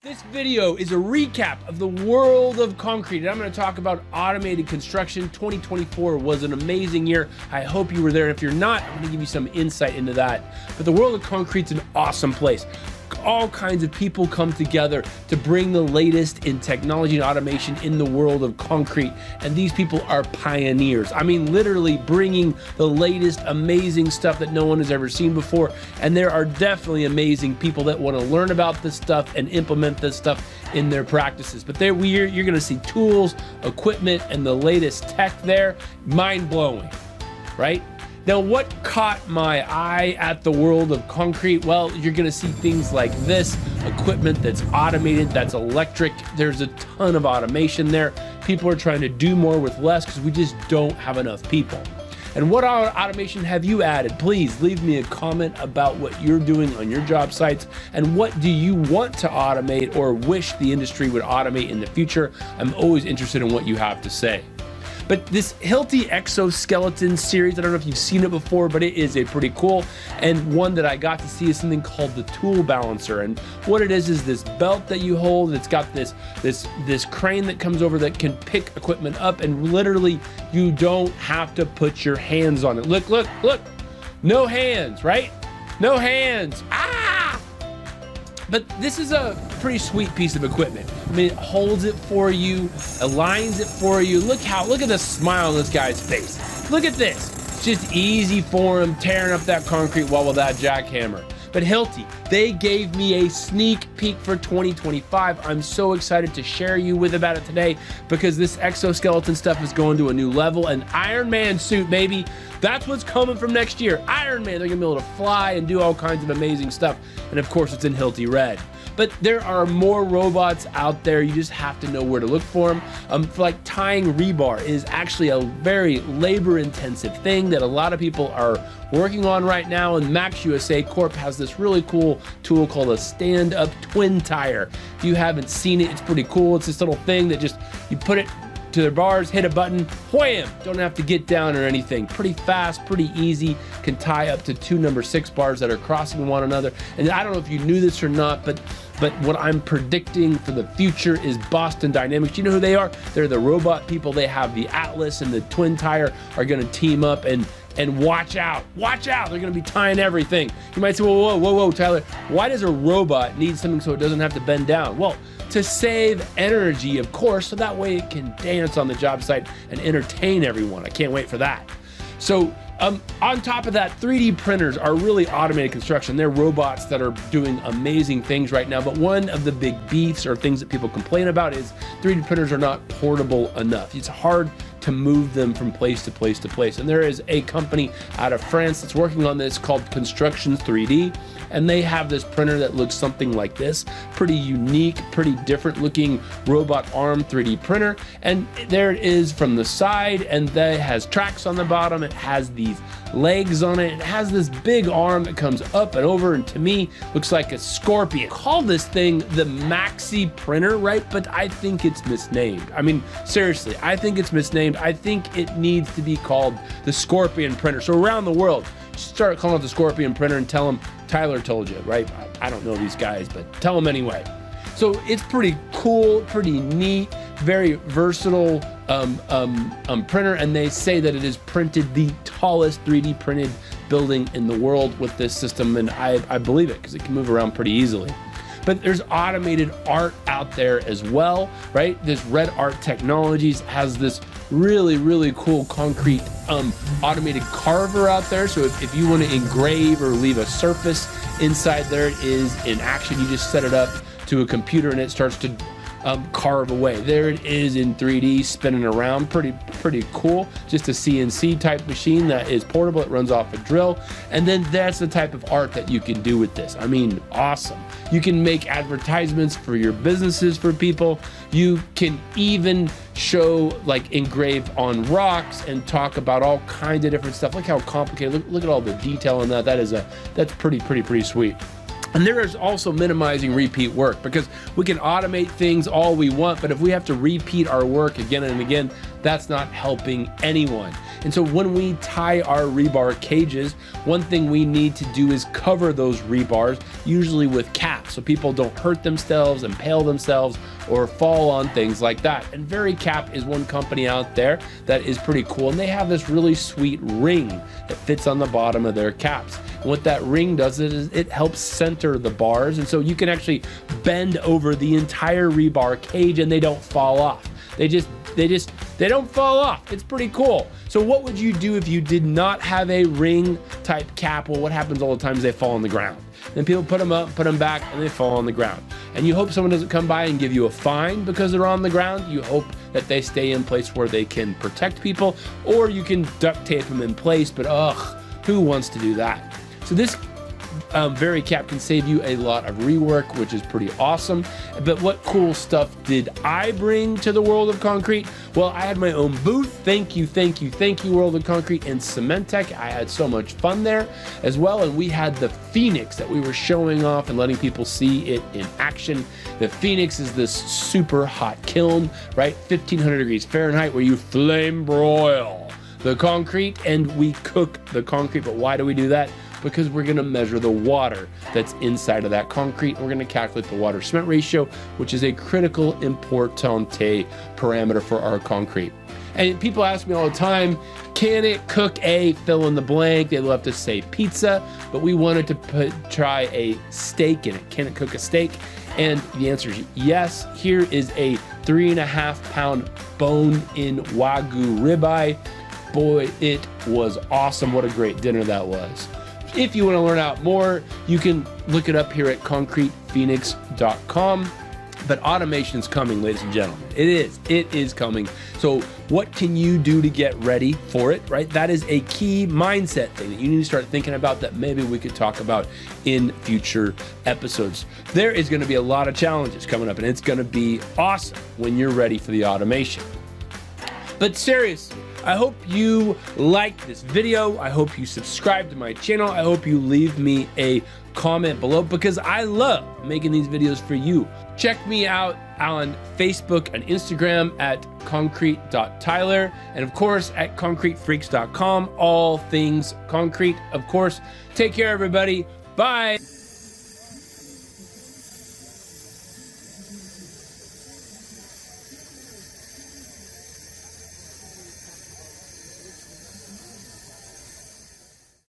This video is a recap of the world of concrete, and I'm going to talk about automated construction. 2024 was an amazing year. I hope you were there. If you're not, I'm going to give you some insight into that. But the world of concrete's an awesome place. All kinds of people come together to bring the latest in technology and automation in the world of concrete, and these people are pioneers. I mean, literally bringing the latest amazing stuff that no one has ever seen before, and there are definitely amazing people that want to learn about this stuff and implement this stuff in their practices. But you're going to see tools, equipment, and the latest tech there. Mind-blowing, right? Now, what caught my eye at the world of concrete? Well, you're gonna see things like this, equipment that's automated, that's electric. There's a ton of automation there. People are trying to do more with less because we just don't have enough people. And what automation have you added? Please leave me a comment about what you're doing on your job sites and what do you want to automate or wish the industry would automate in the future. I'm always interested in what you have to say. But this Hilti Exoskeleton series, I don't know if you've seen it before, but it is a pretty cool, and one that I got to see is something called the tool balancer. And what it is this belt that you hold. It's got this crane that comes over that can pick equipment up, and literally you don't have to put your hands on it. Look, look, look, no hands, right? No hands. But this is a pretty sweet piece of equipment. I mean, it holds it for you, aligns it for you. Look at the smile on this guy's face. Look at this. It's just easy for him tearing up that concrete wall with that jackhammer. But Hilti, they gave me a sneak peek for 2025. I'm so excited to share you with about it today because this exoskeleton stuff is going to a new level. And Iron Man suit, baby, that's what's coming from next year. Iron Man, they're gonna be able to fly and do all kinds of amazing stuff. And of course, it's in Hilti Red. But there are more robots out there. You just have to know where to look for them. Like tying rebar is actually a very labor-intensive thing that a lot of people are working on right now. And Max USA Corp has this really cool tool called a stand-up twin tire. If you haven't seen it, it's pretty cool. It's this little thing that just, you put it to the bars, hit a button, wham! Don't have to get down or anything. Pretty fast, pretty easy. Can tie up to 2 number 6 bars that are crossing one another. And I don't know if you knew this or not, but what I'm predicting for the future is Boston Dynamics. You know who they are? They're the robot people. They have the Atlas and the twin tire are gonna team up and watch out, they're gonna be tying everything. You might say, whoa, Tyler, why does a robot need something so it doesn't have to bend down? Well, to save energy, of course, so that way it can dance on the job site and entertain everyone. I can't wait for that. So on top of that, 3D printers are really automated construction. They're robots that are doing amazing things right now, but one of the big beefs or things that people complain about is 3D printers are not portable enough. It's hard to move them from place to place to place. And there is a company out of France that's working on this called Construction 3D, and they have this printer that looks something like this. Pretty unique, pretty different looking robot arm 3D printer. And there it is from the side, and that has tracks on the bottom. It has these legs on it. It has this big arm that comes up and over, and to me, looks like a scorpion. Call this thing the Maxi printer, right? But I think it's misnamed. I mean, seriously, I think it's misnamed. I think it needs to be called the Scorpion printer. So around the world, start calling it the Scorpion printer and tell them Tyler told you, right? I don't know these guys, but tell them anyway. So it's pretty cool, pretty neat, very versatile printer, and they say that it has printed the tallest 3D printed building in the world with this system, and I believe it because it can move around pretty easily. But there's automated art out there as well, right? This Red Art Technologies has this really, really cool concrete automated carver out there. So if you want to engrave or leave a surface inside there, it is in action. You just set it up to a computer and it starts to carve away. There it is in 3D spinning around. Pretty cool. Just a CNC type machine that is portable. It runs off a drill. And then that's the type of art that you can do with this. I mean, awesome. You can make advertisements for your businesses for people. You can even show, like, engrave on rocks and talk about all kinds of different stuff. Look how complicated. Look at all the detail in that. That's pretty sweet. And there is also minimizing repeat work, because we can automate things all we want, but if we have to repeat our work again and again, that's not helping anyone. And so when we tie our rebar cages, one thing we need to do is cover those rebars, usually with caps, so people don't hurt themselves, impale themselves, or fall on things like that. And VariCap is one company out there that is pretty cool, and they have this really sweet ring that fits on the bottom of their caps. And what that ring does is it helps center the bars, and so you can actually bend over the entire rebar cage and they don't fall off. They don't fall off. It's pretty cool. So what would you do if you did not have a ring type cap? Well, what happens all the time is they fall on the ground. Then people put them up, put them back, and they fall on the ground. And you hope someone doesn't come by and give you a fine because they're on the ground. You hope that they stay in place where they can protect people, or you can duct tape them in place, but who wants to do that? So this VariCap can save you a lot of rework, which is pretty awesome. But what cool stuff did I bring to the World of Concrete? Well, I had my own booth. Thank you, World of Concrete and Cementech. I had so much fun there as well. And we had the Phoenix that we were showing off and letting people see it in action. The Phoenix is this super hot kiln, right? 1500 degrees Fahrenheit, where you flame broil the concrete and we cook the concrete. But why do we do that? Because we're gonna measure the water that's inside of that concrete. We're gonna calculate the water cement ratio, which is a critical importante parameter for our concrete. And people ask me all the time, can it cook a fill in the blank? They love to say pizza, but we wanted to try a steak in it. Can it cook a steak? And the answer is yes. Here is a 3.5 pound bone-in Wagyu ribeye. Boy, it was awesome. What a great dinner that was. If you want to learn out more, you can look it up here at concretephoenix.com. But automation's coming, ladies and gentlemen. It is coming. So what can you do to get ready for it, right? That is a key mindset thing that you need to start thinking about that maybe we could talk about in future episodes. There is going to be a lot of challenges coming up, and it's going to be awesome when you're ready for the automation. But seriously, I hope you liked this video. I hope you subscribe to my channel. I hope you leave me a comment below because I love making these videos for you. Check me out on Facebook and Instagram at concrete.tyler, and of course at concretefreaks.com, all things concrete. Of course, take care everybody. Bye.